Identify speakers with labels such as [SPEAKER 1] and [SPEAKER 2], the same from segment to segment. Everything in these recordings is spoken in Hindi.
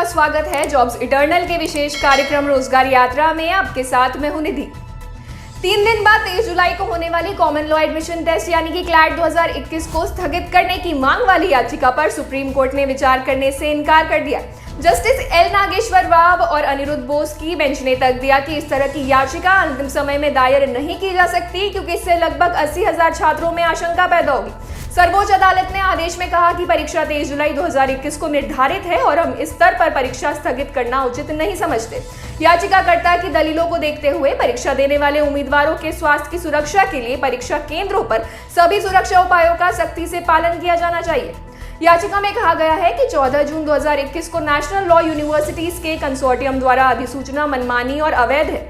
[SPEAKER 1] स्वागत है जॉब्स इटर्नल के विशेष कार्यक्रम रोजगार यात्रा में। आपके साथ मैं हूं निधि। 3 दिन बाद 23 जुलाई को होने वाली कॉमन लॉ एडमिशन टेस्ट यानी कि क्लैट 2021 को स्थगित करने की मांग वाली याचिका पर सुप्रीम कोर्ट ने विचार करने से इनकार कर दिया। जस्टिस एल नागेश्वर राव और अनिरुद्ध बोस की बेंच ने तर्क दिया कि इस तरह की याचिका अंतिम समय में दायर नहीं की जा सकती क्योंकि इससे लगभग 80,000 छात्रों में आशंका पैदा होगी। सर्वोच्च अदालत ने आदेश में कहा कि परीक्षा 23 जुलाई 2021 को निर्धारित है और हम इस स्तर पर परीक्षा स्थगित करना उचित नहीं समझते। याचिकाकर्ता की दलीलों को देखते हुए परीक्षा देने वाले उम्मीदवारों के स्वास्थ्य की सुरक्षा के लिए परीक्षा केंद्रों पर सभी सुरक्षा उपायों का सख्ती से पालन किया जाना चाहिए। याचिका में कहा गया है कि 14 जून 2021 को नेशनल लॉ यूनिवर्सिटीज के कंसोर्टियम द्वारा अधिसूचना मनमानी और अवैध है।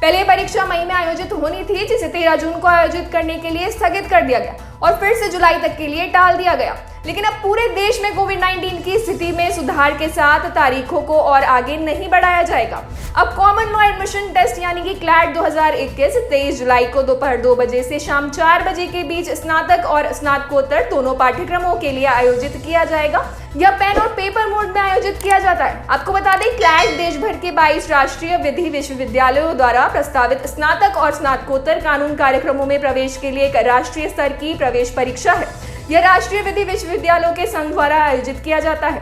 [SPEAKER 1] पहले परीक्षा मई में आयोजित होनी थी, जिसे 13 जून को आयोजित करने के लिए स्थगित कर दिया गया और फिर से जुलाई तक के लिए टाल दिया गया। लेकिन अब पूरे देश में कोविड-19 की स्थिति में सुधार के साथ तारीखों को और आगे नहीं बढ़ाया जाएगा। अब कॉमन लॉ एडमिशन टेस्ट यानी कि क्लैट 2021 23 जुलाई को दोपहर 2 बजे से शाम 4 बजे के बीच स्नातक और स्नातकोत्तर दोनों पाठ्यक्रमों के लिए आयोजित किया जाएगा। यह पेन और पेपर मोड में आयोजित किया जाता है। आपको बता दें, क्लैट देश भर के 22 राष्ट्रीय विधि विश्वविद्यालयों द्वारा प्रस्तावित स्नातक और स्नातकोत्तर कानून कार्यक्रमों में प्रवेश के लिए एक राष्ट्रीय स्तर की प्रवेश परीक्षा है। यह राष्ट्रीय विधि विश्वविद्यालयों के संघ द्वारा आयोजित किया जाता है।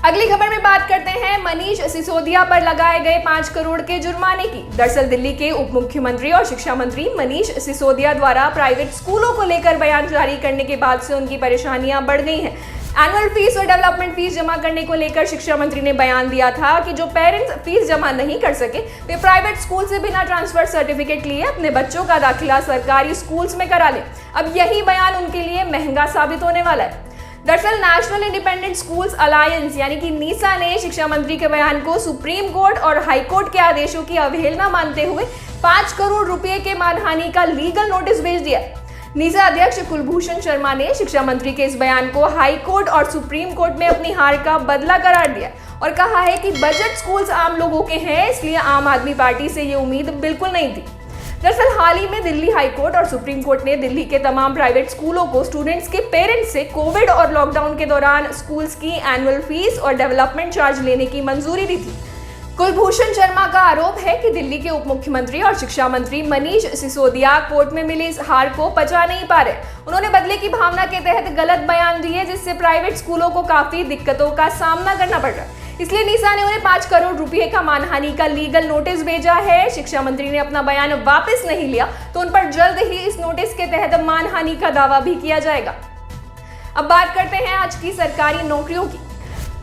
[SPEAKER 1] अगली खबर में बात करते हैं मनीष सिसोदिया पर लगाए गए 5 करोड़ के जुर्माने की। दरअसल दिल्ली के उप मुख्यमंत्री और शिक्षा मंत्री मनीष सिसोदिया द्वारा प्राइवेट स्कूलों को लेकर बयान जारी करने के बाद से उनकी परेशानियां बढ़ गई हैं। एनुअल फीस और डेवलपमेंट फीस जमा करने को लेकर शिक्षा मंत्री ने बयान दिया था कि जो पेरेंट्स फीस जमा नहीं कर सके वे प्राइवेट स्कूल से बिना ट्रांसफर सर्टिफिकेट लिए अपने बच्चों का दाखिला सरकारी स्कूल्स में करा लें। अब यही बयान उनके लिए महंगा साबित होने वाला है। दरअसल नेशनल इंडिपेंडेंट स्कूल्स अलायंस यानी कि नीसा ने शिक्षा मंत्री के बयान को सुप्रीम कोर्ट और हाई कोर्ट के आदेशों की अवहेलना मानते हुए 5 करोड़ रुपए के मानहानि का लीगल नोटिस भेज दिया। नीसा अध्यक्ष कुलभूषण शर्मा ने शिक्षा मंत्री के इस बयान को हाई कोर्ट और सुप्रीम कोर्ट में अपनी हार का बदला करार दिया और कहा है कि बजट स्कूल्स आम लोगों के हैं, इसलिए आम आदमी पार्टी से ये उम्मीद बिल्कुल नहीं थी। दरअसल हाल ही में दिल्ली हाई कोर्ट और सुप्रीम कोर्ट ने दिल्ली के तमाम प्राइवेट स्कूलों को स्टूडेंट्स के पेरेंट्स से कोविड और लॉकडाउन के दौरान स्कूल्स की एनुअल फीस और डेवलपमेंट चार्ज लेने की मंजूरी दी थी। कुलभूषण शर्मा का आरोप है कि दिल्ली के उप मुख्यमंत्री और शिक्षा मंत्री मनीष सिसोदिया कोर्ट में मिली इस हार को पचा नहीं पा रहे। उन्होंने बदले की भावना के तहत गलत बयान दिए, जिससे प्राइवेट स्कूलों को काफी दिक्कतों का सामना करना पड़ रहा है। इसलिए नीसा ने उन्हें 5 करोड़ रुपए का मानहानि का लीगल नोटिस भेजा है। शिक्षा मंत्री ने अपना बयान वापस नहीं लिया तो उन पर जल्द ही इस नोटिस के तहत मानहानि का दावा भी किया जाएगा। अब बात करते हैं आज की सरकारी नौकरियों की।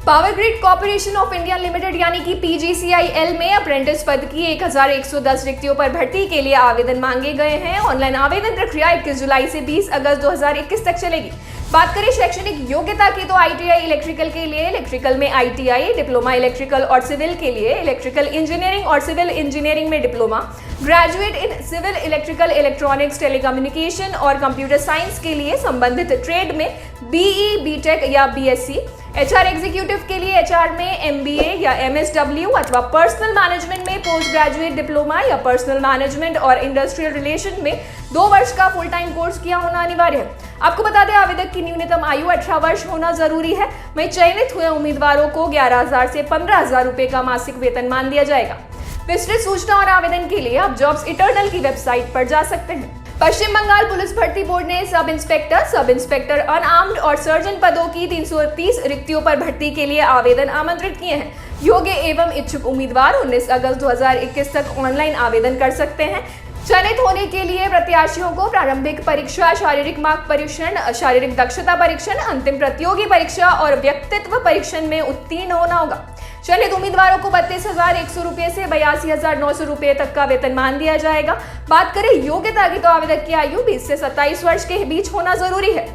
[SPEAKER 1] Power grid corporation of India limited यानी कि PGCIL में अप्रेंटिस पद की 1110 रिक्तियों पर भर्ती के लिए आवेदन मांगे गए हैं। ऑनलाइन आवेदन प्रक्रिया 21 जुलाई से 20 अगस्त 2021 तक चलेगी। बात करें शैक्षणिक योग्यता की तो ITI इलेक्ट्रिकल के लिए इलेक्ट्रिकल में ITI, डिप्लोमा इलेक्ट्रिकल और सिविल के लिए इलेक्ट्रिकल इंजीनियरिंग और सिविल इंजीनियरिंग में diploma, graduate in civil electrical electronics telecommunication और कंप्यूटर साइंस के लिए संबंधित ट्रेड में BE, BTech या BSc, HR एग्जीक्यूटिव के लिए HR में MBA या MSW अथवा पर्सनल मैनेजमेंट में पोस्ट ग्रेजुएट डिप्लोमा या पर्सनल मैनेजमेंट और इंडस्ट्रियल रिलेशन में 2 वर्ष का फुल टाइम कोर्स किया होना अनिवार्य है। आपको बता दें, आवेदक की न्यूनतम आयु 18 वर्ष होना जरूरी है। वहीं चयनित हुए उम्मीदवारों को 11,000 से 15,000 रुपए का मासिक वेतनमान दिया जाएगा। विस्तृत सूचना और आवेदन के लिए आप जॉब्स इटर्नल की वेबसाइट पर जा सकते हैं। पश्चिम बंगाल पुलिस भर्ती बोर्ड ने सब इंस्पेक्टर अनआर्म्ड और सर्जन पदों की 330 रिक्तियों पर भर्ती के लिए आवेदन आमंत्रित किए हैं। योग्य एवं इच्छुक उम्मीदवार 19 अगस्त 2021 तक ऑनलाइन आवेदन कर सकते हैं। चयनित होने के लिए प्रत्याशियों को प्रारंभिक परीक्षा, शारीरिक मार्ग परीक्षण, शारीरिक दक्षता परीक्षण, अंतिम प्रतियोगी परीक्षा और व्यक्तित्व परीक्षण में उत्तीर्ण होना होगा। चयनित उम्मीदवारों को 32,100 रुपए से 82,900 रुपए तक का वेतनमान दिया जाएगा। बात करें योग्यता की तो आवेदक की आयु 20 से 27 वर्ष के बीच होना जरूरी है।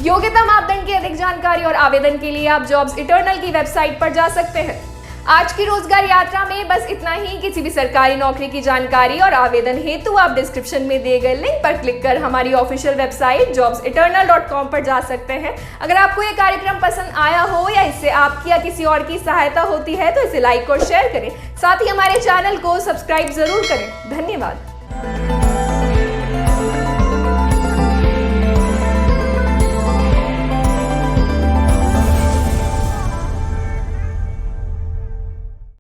[SPEAKER 1] योग्यता मापदंड की अधिक जानकारी और आवेदन के लिए आप जॉब्स इटर्नल की वेबसाइट पर जा सकते हैं। आज की रोजगार यात्रा में बस इतना ही। किसी भी सरकारी नौकरी की जानकारी और आवेदन हेतु आप डिस्क्रिप्शन में दिए गए लिंक पर क्लिक कर हमारी ऑफिशियल वेबसाइट jobseternal.com पर जा सकते हैं। अगर आपको ये कार्यक्रम पसंद आया हो या इससे आपकी या किसी और की सहायता होती है तो इसे लाइक और शेयर करें। साथ ही हमारे चैनल को सब्सक्राइब जरूर करें। धन्यवाद।